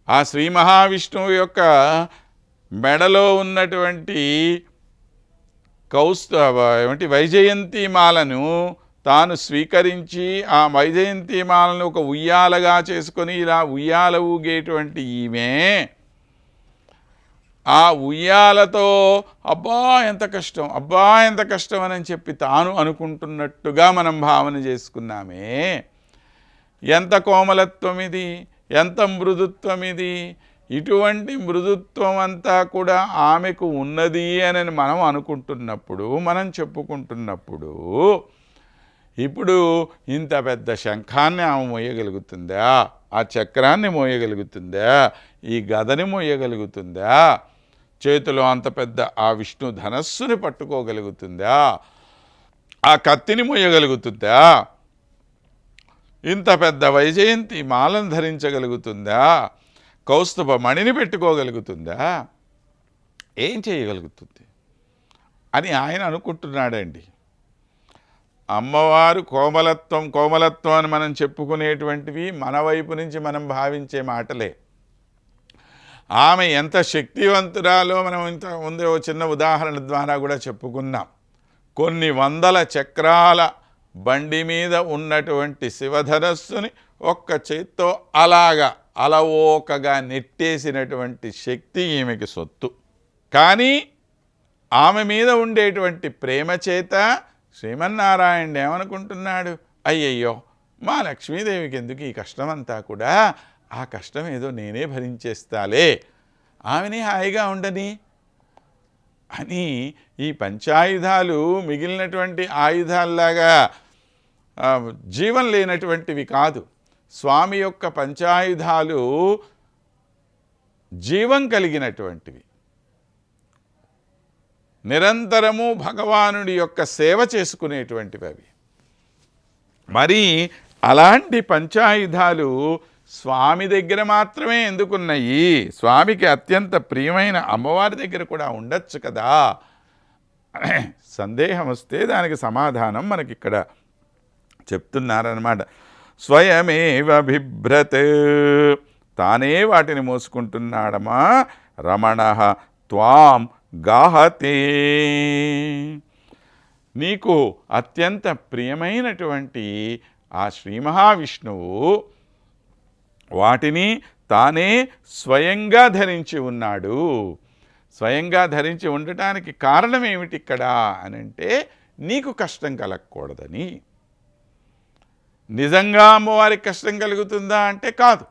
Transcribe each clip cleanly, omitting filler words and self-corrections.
ఆ శ్రీ మహావిష్ణువు యొక్క మెడలో ఉన్నటువంటి ఏమిటి వైజయంతి మాలను తాను స్వీకరించి ఆ వైజయంతి మాలను ఒక ఉయ్యాలగా చేసుకొని ఇలా ఉయ్యాల ఊగేటువంటి ఈమె ఆ ఉయ్యాలతో అబ్బా ఎంత కష్టం, అబ్బా ఎంత కష్టం అని చెప్పి తాను అనుకుంటున్నట్టుగా మనం భావన చేసుకున్నామే. ఎంత కోమలత్వం ఇది, ఎంత మృదుత్వం ఇది. ఇటువంటి మృదుత్వం అంతా కూడా ఆమెకు ఉన్నది అని మనం అనుకుంటున్నప్పుడు, మనం చెప్పుకుంటున్నప్పుడు, ఇప్పుడు ఇంత పెద్ద శంఖాన్ని ఆమె మోయగలుగుతుందా, ఆ చక్రాన్ని మోయగలుగుతుందా, ఈ గదని మోయగలుగుతుందా, చేతిలో అంత పెద్ద ఆ విష్ణు ధనస్సుని పట్టుకోగలుగుతుందా, ఆ కత్తిని మోయగలుగుతుందా, ఇంత పెద్ద వైజయంతి మాలను ధరించగలుగుతుందా, కౌస్తుభ మణిని పెట్టుకోగలుగుతుందా, ఏం చేయగలుగుతుంది అని ఆయన అనుకుంటున్నాడండి. అమ్మవారు కోమలత్వం అని మనం చెప్పుకునేటువంటివి మన వైపు నుంచి మనం భావించే మాటలే. ఆమె ఎంత శక్తివంతురాలో మనం ఇంత ముందే ఓ చిన్న ఉదాహరణ ద్వారా కూడా చెప్పుకున్నాం. కొన్ని వందల చక్రాల బండి మీద ఉన్నటువంటి శివధనస్సుని ఒక్క చేత్తో అలవోకగా నెట్టేసినటువంటి శక్తి ఈమెకి సొత్తు. కానీ ఆమె మీద ఉండేటువంటి ప్రేమ చేత శ్రీమన్నారాయణుడు ఏమనుకుంటున్నాడు, అయ్యయ్యో మా లక్ష్మీదేవికి ఎందుకు ఈ కష్టమంతా కూడా, ఆ కష్టం ఏదో నేనే భరించేస్తాలే, ఆమెని హాయిగా ఉండని అని ఈ పంచాయుధాలు మిగిలినటువంటి ఆయుధాల్లాగా జీవం లేనటువంటివి కాదు. స్వామి యొక్క పంచాయుధాలు జీవం కలిగినటువంటివి, నిరంతరము భగవానుడి యొక్క సేవ చేసుకునేటువంటివి అవి. మరి అలాంటి పంచాయుధాలు స్వామి దగ్గర మాత్రమే ఎందుకున్నాయి, స్వామికి అత్యంత ప్రియమైన అమ్మవారి దగ్గర కూడా ఉండొచ్చు కదా. సందేహం వస్తే దానికి సమాధానం మనకిక్కడ చెప్తున్నారన్నమాట. స్వయమేవ బిభ్రత్, తానే వాటిని మోసుకుంటున్నాడమా. రమణ త్వాం గాహతే, నీకు అత్యంత ప్రియమైనటువంటి ఆ శ్రీ మహావిష్ణువు వాటిని తానే స్వయంగా ధరించి ఉన్నాడు. స్వయంగా ధరించి ఉండటానికి కారణం ఏమిటి ఇక్కడ అనంటే, నీకు కష్టం కలగకూడదని. నిజంగా అమ్మవారికి కష్టం కలుగుతుందా అంటే కాదు.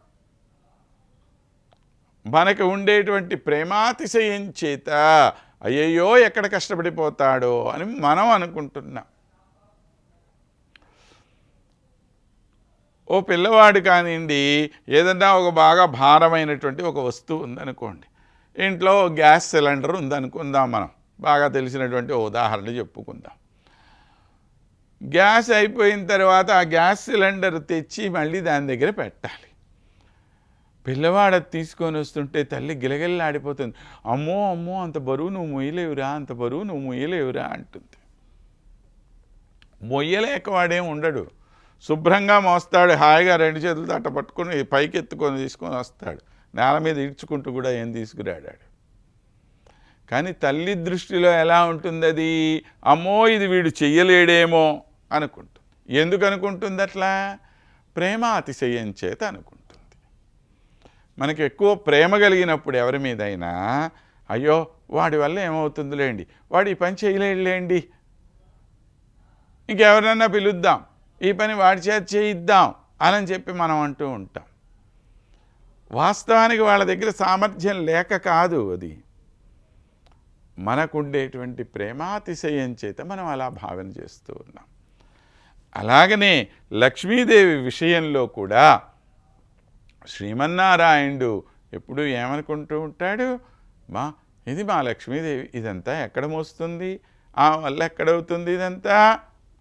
మనకు ఉండేటువంటి ప్రేమాతిశయం చేత అయ్యయ్యో ఎక్కడ కష్టపడిపోతాడో అని మనం అనుకుంటున్నాం. ఓ పిల్లవాడు కానివ్వండి, ఏదన్నా ఒక బాగా భారమైనటువంటి ఒక వస్తువు ఉందనుకోండి, ఇంట్లో గ్యాస్ సిలిండర్ ఉందనుకుందాం, మనం బాగా తెలిసినటువంటి ఉదాహరణ చెప్పుకుందాం. గ్యాస్ అయిపోయిన తర్వాత ఆ గ్యాస్ సిలిండర్ తెచ్చి మళ్ళీ దాని దగ్గర పెట్టాలి. పిల్లవాడు తీసుకొని వస్తుంటే తల్లి గిలగిల్లాడిపోతుంది. అమ్మో అమ్మో అంత బరువు నువ్వు మొయ్యలేవురా, అంత బరువు నువ్వు మొయ్యలేవురా అంటుంది. మొయ్యలేక వాడేం ఉండడు, శుభ్రంగా మోస్తాడు, హాయిగా రెండు చేతులతో అట్ట పట్టుకొని పైకి ఎత్తుకొని తీసుకొని వస్తాడు, నేల మీద ఇడ్చుకుంటూ కూడా ఏం తీసుకురాడాడు. కానీ తల్లి దృష్టిలో ఎలా ఉంటుంది అది, అమ్మో ఇది వీడు చెయ్యలేడేమో అనుకుంటుంది. ఎందుకు అనుకుంటుంది అట్లా? ప్రేమ అతిశయం చేత అనుకుంటుంది. మనకి ఎక్కువ ప్రేమ కలిగినప్పుడు ఎవరి మీదైనా, అయ్యో వాడి వల్ల ఏమవుతుందిలేండి, వాడు ఈ పని చేయలేడులేండి, ఇంకెవరినన్నా పిలుద్దాం, ఈ పని వాడి చేత చేయిద్దాం అని చెప్పి మనం అంటూ ఉంటాం. వాస్తవానికి వాళ్ళ దగ్గర సామర్థ్యం లేక కాదు, అది మనకుండేటువంటి ప్రేమాతిశయం చేత మనం అలా భావన చేస్తూ ఉన్నాం. అలాగనే లక్ష్మీదేవి విషయంలో కూడా శ్రీమన్నారాయణుడు ఎప్పుడు ఏమనుకుంటూ ఉంటాడు, ఇది మా లక్ష్మీదేవి, ఇదంతా ఎక్కడ మోస్తుంది, ఆ వల్ల ఎక్కడవుతుంది ఇదంతా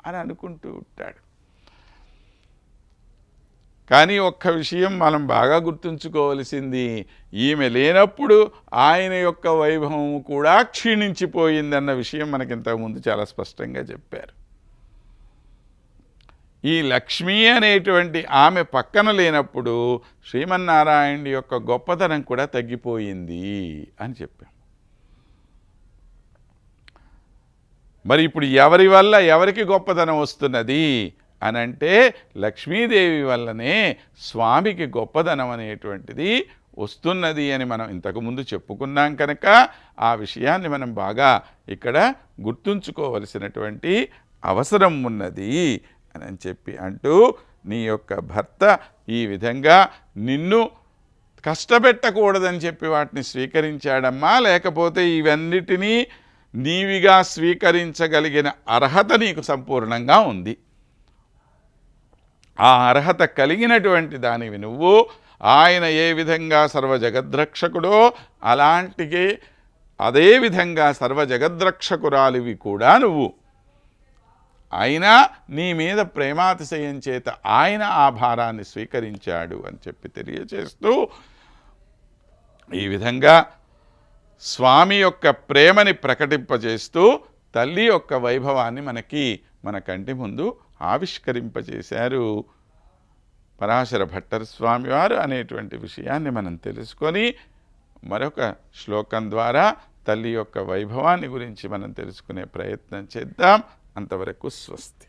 అని అనుకుంటూ ఉంటాడు. కానీ ఒక్క విషయం మనం బాగా గుర్తుంచుకోవలసింది, ఈమె లేనప్పుడు ఆయన యొక్క వైభవం కూడా క్షీణించిపోయిందన్న విషయం మనకి ఇంతకుముందు చాలా స్పష్టంగా చెప్పారు. ఈ లక్ష్మి అనేటువంటి ఆమె పక్కన లేనప్పుడు శ్రీమన్నారాయణుడి యొక్క గొప్పతనం కూడా తగ్గిపోయింది అని చెప్పాం. మరి ఇప్పుడు ఎవరి వల్ల ఎవరికి గొప్పతనం వస్తున్నది అనంటే లక్ష్మీదేవి వల్లనే స్వామికి గొప్పతనం అనేటువంటిది వస్తున్నది అని మనం ఇంతకుముందు చెప్పుకున్నాం కనుక ఆ విషయాన్ని మనం బాగా ఇక్కడ గుర్తుంచుకోవలసినటువంటి అవసరం ఉన్నది అని చెప్పి అంటూ, నీ యొక్క భర్త ఈ విధంగా నిన్ను కష్టపెట్టకూడదని చెప్పి వాటిని స్వీకరించాడమ్మా, లేకపోతే ఇవన్నిటినీ నీవిగా స్వీకరించగలిగిన అర్హత నీకు సంపూర్ణంగా ఉంది. ఆ అర్హత కలిగినటువంటి దానివి నువ్వు. ఆయన ఏ విధంగా సర్వజగద్రక్షకుడో అలాంటికే అదేవిధంగా సర్వజగద్రక్షకురాలివి కూడా నువ్వు. అయినా నీ మీద ప్రేమాతిశయం చేత ఆయన ఆ భారాన్ని స్వీకరించాడు అని చెప్పి తెలియచేస్తూ, ఈ విధంగా స్వామి యొక్క ప్రేమని ప్రకటింపజేస్తూ తల్లి యొక్క వైభవాన్ని మన కంటి ముందు ఆవిష్కరింపజేశారు పరాశర భట్టర్ స్వామివారు అనేటువంటి విషయాన్ని మనం తెలుసుకొని మరొక శ్లోకం ద్వారా తల్లి యొక్క వైభవాన్ని గురించి మనం తెలుసుకునే ప్రయత్నం చేద్దాం. అంతవరకు స్వస్తి.